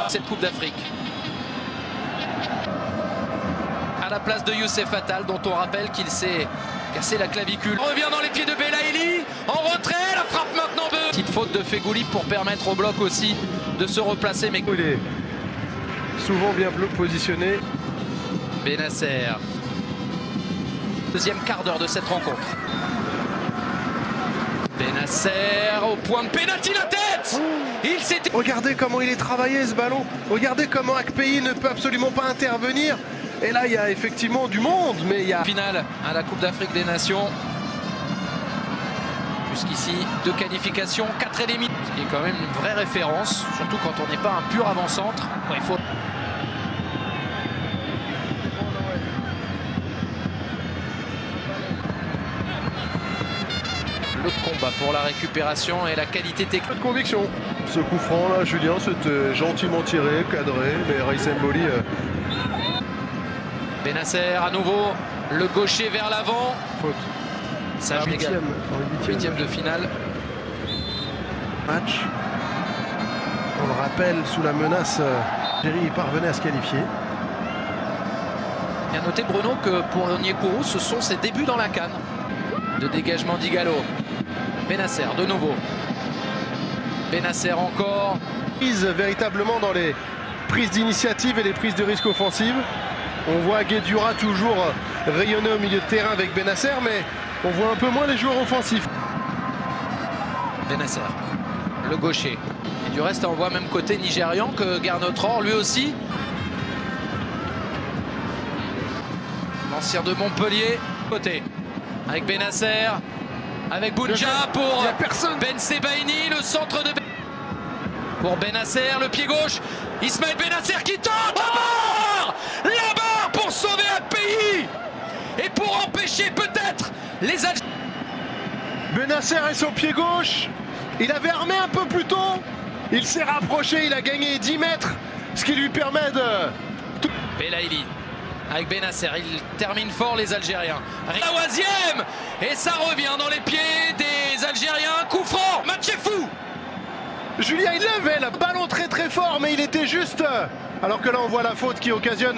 cette Coupe d'Afrique. À la place de Youssef Attal, dont on rappelle qu'il s'est cassé la clavicule. On revient dans les pieds de Belaïli, en retrait, la frappe maintenant de... Petite faute de Fegouli pour permettre au bloc aussi de se replacer. Mais il est souvent bien positionné. Bennacer. Deuxième quart d'heure de cette rencontre. Bennacer au point de pénalty, la tête. Il s'était... Regardez comment il est travaillé ce ballon. Regardez comment Akpeyi ne peut absolument pas intervenir. Et là, il y a effectivement du monde, mais il y a... Finale à la Coupe d'Afrique des Nations. Jusqu'ici, 2 qualifications, 4 éliminés. Ce qui est quand même une vraie référence, surtout quand on n'est pas un pur avant-centre. Il faut... Le combat pour la récupération et la qualité technique. Peu de conviction. Ce coup franc là, Julien, c'était gentiment tiré, cadré, mais Raïs Mboli... Bennacer à nouveau, le gaucher vers l'avant. Faute. Ça huitième de finale. Match. On le rappelle, sous la menace, Algérie parvenait à se qualifier. Bien noté Bruno que pour Onyekuru, ce sont ses débuts dans la CAN. De dégagement d'Igalo. Bennacer de nouveau. Bennacer encore. Véritablement dans les prises d'initiative et les prises de risque offensives. On voit Guedioura toujours rayonner au milieu de terrain avec Bennacer, mais on voit un peu moins les joueurs offensifs. Bennacer, le gaucher. Et du reste, on voit même côté nigérian que Garnotror, lui aussi. L'ancien de Montpellier, côté. Avec Bennacer, avec Bounja pour Ben Sebaini, le centre de... Pour Bennacer, le pied gauche. Ismaël Bennacer qui tente la barre pour sauver un pays et pour empêcher peut-être les Algériens. Bennacer est son pied gauche. Il avait armé un peu plus tôt. Il s'est rapproché, il a gagné 10 mètres, ce qui lui permet de... Belaïli avec Bennacer, il termine fort les Algériens. La oisième et ça revient dans les pieds des Algériens. Coup franc, match est fou. Julien, il levait le ballon très fort, mais il était juste... Alors que là, on voit la faute qui occasionne...